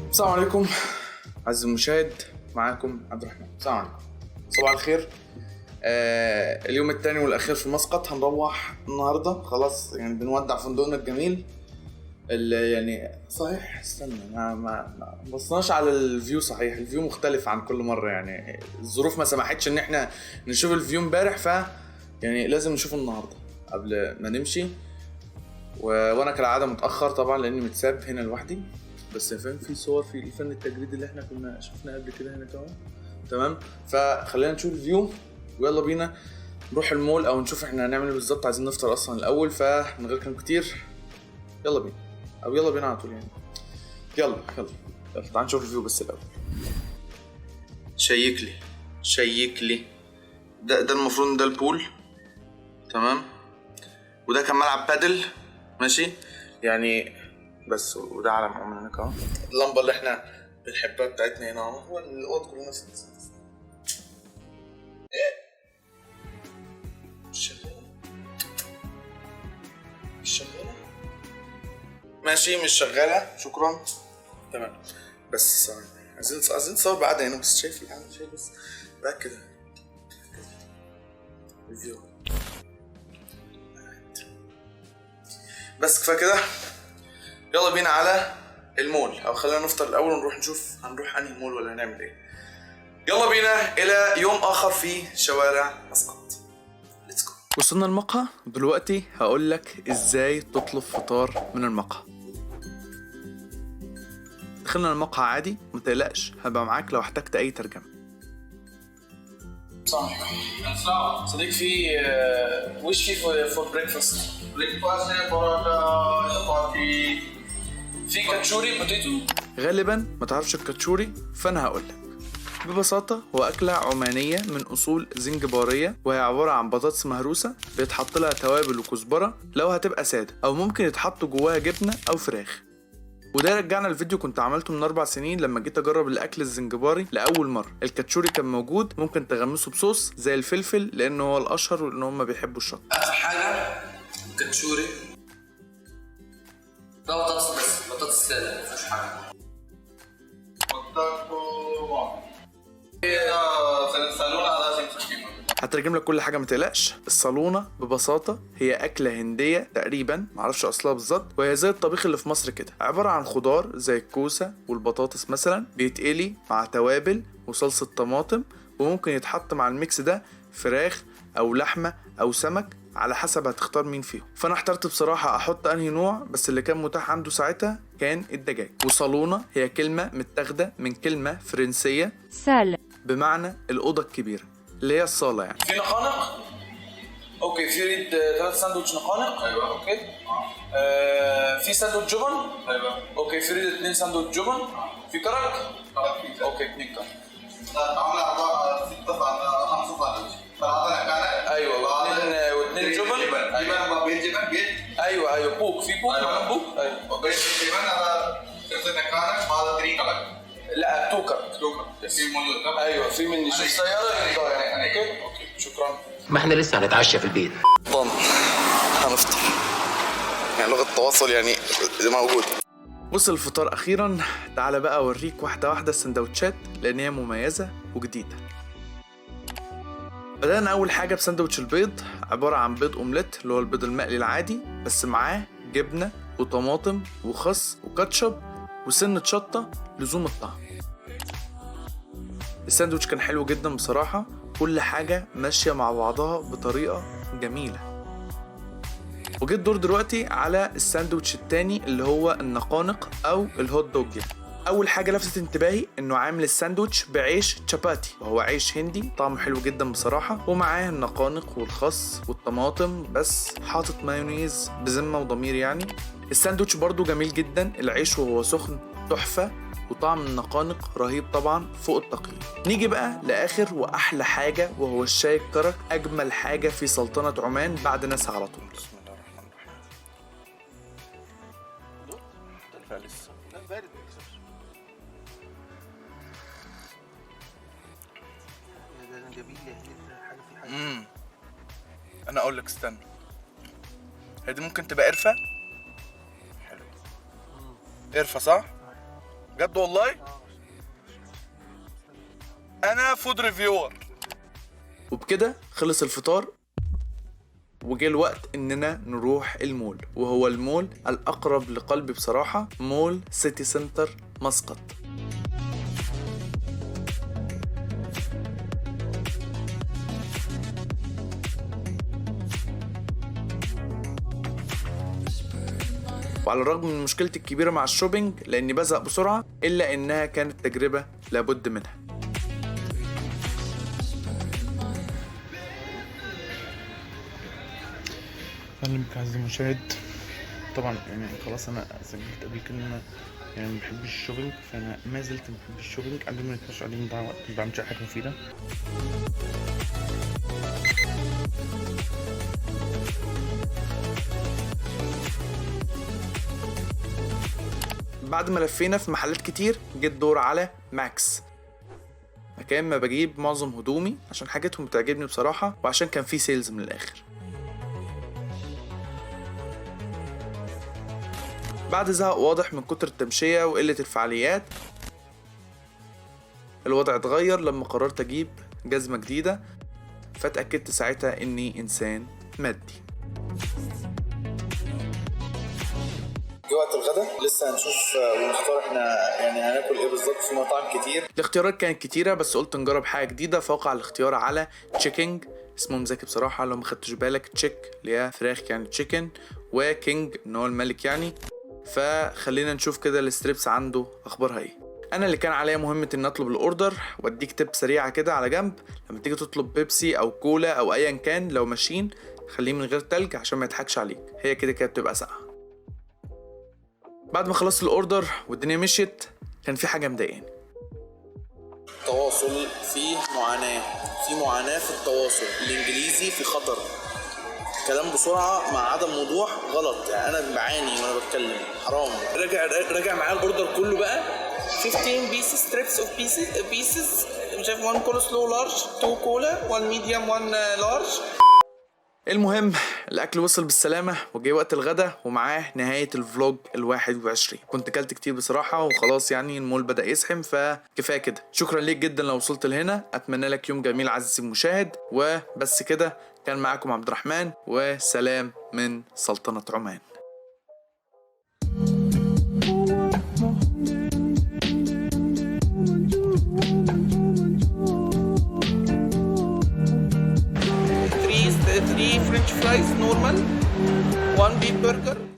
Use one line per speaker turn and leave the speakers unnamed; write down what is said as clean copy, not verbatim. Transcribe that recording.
السلام عليكم عزيزي المشاهد، معاكم عبد الرحمن. السلام عليكم، صباح الخير. اليوم الثاني والاخير في مسقط، هنروح النهارده خلاص، يعني بنودع فندقنا الجميل اللي يعني صحيح. استنى، ما بصناش على الفيو. صحيح الفيو مختلف عن كل مره، يعني الظروف ما سمحتش ان احنا نشوف الفيو امبارح، يعني لازم نشوفه النهارده قبل ما نمشي. وانا كالعاده متاخر طبعا لاني متساب هنا لوحدي، بس فاهم في صور في الفن التجريدي اللي احنا كنا شفناه قبل كده هنا كمان. تمام، فخلينا نشوف الفيو ويلا بينا نروح المول او نشوف احنا هنعمل ايه بالظبط. عايزين نفطر اصلا الاول، فمن غير كلام كتير يلا بينا، او يلا بينا على طول يعني. يلا تعال نشوف الفيو بس الاول. شيك لي ده المفروض ان ده البول، تمام، وده كان ملعب بادل ماشي يعني. بس وده علم عمان هناك اهو، اللمبه اللي احنا بنحبها بتاعتنا هنا اهو. هو الاوض كلها نفس مش شغاله ماشي، مش شغاله، شكرا تمام. بس ثواني، عايزين نصور بعد هنا، بس شايف العالم، شايف بس بقى كده الفيو بس كفايه كده. يلا بينا على المول، او خلينا نفطر الاول ونروح نشوف هنروح انهي مول ولا هنعمل ايه. يلا بينا الى يوم اخر في شوارع مسقط. ليتس جو. وصلنا المقهى دلوقتي، هقول لك ازاي تطلب فطار من المقهى. دخلنا المقهى عادي، متقلقش هبقى معاك لو احتجت اي ترجمه. السلام صديق، في وش في فور بريكفاست؟ بريكفاست شباتي، في كاتشوري بوتيتو. غالبا ما تعرفش الكاتشوري، فانا هقول لك ببساطة. هو أكلة عمانية من أصول زنجبارية، وهي عبارة عن بطاطس مهروسة بيتحط لها توابل وكزبرة لو هتبقى سادة، أو ممكن يتحط جواها جبنة أو فراخ. وده رجعنا الفيديو كنت عملته من 4 سنين لما جيت أجرب الأكل الزنجباري لأول مرة. الكاتشوري كان موجود، ممكن تغمسه بصوص زي الفلفل لأنه هو الأشهر ولأن هم بيحبوا الشطة. آخر حاجة كاتشوري ده بطاطس، بس بطاطس سادة مفيهوش حاجة. هترجم لك كل حاجه متقلقش. الصالونه ببساطه هي اكله هنديه تقريبا، معرفش اصلها بالظبط، وهي زي الطبيخ اللي في مصر كده، عباره عن خضار زي الكوسه والبطاطس مثلا، بيتقلي مع توابل وصلصه طماطم، وممكن يتحط مع الميكس ده فراخ او لحمه او سمك على حسب هتختار مين فيهم. فانا احترت بصراحه احط انهي نوع، بس اللي كان متاح عنده ساعتها كان الدجاج. وصالونه هي كلمه متاخده من كلمه فرنسيه سال، بمعنى الاوضه الكبيره اللي هي الصاله يعني. في نقانق، اوكي، في ريد 3 ساندوتش نقانق. ايوه اوكي. في ساندوتش جبن. ايوه اوكي. في ريد 2 ساندوتش جبن. في كرك. اوكي 2 كرك. عامله 4 6 5 ساندوتش. ايوه، واثنين جبن. ايوه بين جبن بيت. ايوه بوك، في بوك مع بوك. ايوه اوكي. جبن هذا 3 نقانق مع 3 كرك. لا 2 كرك في موجود. ايوه في مني شو السياره يعني. اوكي شكرا.
ما احنا لسه هنتعشى في البيت.
هنفطر يعني، لغه التواصل يعني موجود. وصل الفطار اخيرا. تعال بقى اوريك واحده واحده السندوتشات لان هي مميزه وجديده. بدأنا أول حاجة بساندوتش البيض، عبارة عن بيض أومليت اللي هو البيض المقلي العادي، بس معاه جبنة وطماطم وخس وكاتشب وسنة شطة لزوم الطعم. الساندوتش كان حلو جدا بصراحة، كل حاجة ماشية مع بعضها بطريقة جميلة. وجيت دور دلوقتي على الساندوتش التاني اللي هو النقانق أو الهوت دوج يعني. اول حاجه لفتت انتباهي انه عامل الساندوتش بعيش تشاباتي، وهو عيش هندي طعمه حلو جدا بصراحه، ومعاه النقانق والخس والطماطم، بس حاطط مايونيز بذمه وضمير يعني. الساندوتش برضو جميل جدا، العيش وهو سخن تحفه، وطعم النقانق رهيب طبعا فوق التقييم. نيجي بقى لاخر واحلى حاجه، وهو الشاي الكرك، اجمل حاجه في سلطنه عمان بعد ناسها على طول. بسم الله الرحمن الرحيم. لسه لا بارد. جميل حاجه في حاجه. انا اقول لك استنى، هي دي ممكن تبقى قرفه. حلو، قرفه صح. بجد والله؟ انا فود ريفيور. وبكده خلص الفطار وجه الوقت اننا نروح المول، وهو المول الاقرب لقلبي بصراحة، مول سيتي سنتر مسقط. وعلى الرغم من مشكلتي الكبيرة مع الشوبينج لاني بزهق بسرعة، الا انها كانت تجربة لابد منها.
اهلا بك عزيزي المشاهد. طبعا يعني خلاص انا سجلت قبل كده ان انا يعني ما بحبش الشوبينج، فانا ما زلت ما بحبش الشوبينج. قبل ما نتمشى عليه نضيع وقت، ما بعملش حاجه مفيده.
بعد ما لفينا في محلات كتير جيت دور على ماكس، مكان ما بجيب معظم هدومي عشان حاجتهم بتعجبني بصراحة، وعشان كان فيه سيلز من الآخر. بعد زهق واضح من كتر التمشية وقلة الفعاليات، الوضع اتغير لما قررت أجيب جزمة جديدة، فاتأكدت ساعتها إني إنسان مادي.
جه وقت الغدا، لسه هنشوف ونختار احنا يعني هناكل ايه بالظبط. في مطاعم كتير،
الاختيارات كانت كتيرة بس قلت نجرب حاجة جديدة، فوقع الاختيار على تشيكينج. اسمه مزاكي بصراحة لو ما خدتش بالك، تشيك اللي هي فراخ يعني تشيكن، وكينج ان هو الملك يعني. فخلينا نشوف كده الستريبس عنده اخبارها ايه. انا اللي كان عليا مهمة ان اطلب الاوردر، واديك تip سريعة كده على جنب. لما تيجي تطلب بيبسي او كولا او ايا كان لو ماشيين، خليه من غير تلج عشان ما يضحكش عليك، هي كده كده بتبقى ساقعة. بعد ما خلصت الاوردر والدنيا مشيت، كان في حاجة مضايقاني.
تواصل فيه معاناة، في التواصل. الانجليزي في خطر، كلام بسرعة مع عدم وضوح غلط. يعني انا بعاني وانا بتكلم، حرام. راجع معايا الاوردر كله بقى. 15 pieces strips of pieces مش عارف، 1 كولا سلو لارج، 2 كولا، 1 ميديوم، 1 لارج.
المهم الاكل وصل بالسلامه وجاي وقت الغدا، ومعاه نهايه الفلوج ال21. كنت كلت كتير بصراحه وخلاص، يعني المول بدا يزحم، فكفايه كده. شكرا ليك جدا لو وصلت لهنا، اتمنى لك يوم جميل عزيزي المشاهد، وبس كده. كان معاكم عبد الرحمن، وسلام من سلطنه عمان.
3 French fries normal, 1 beef burger.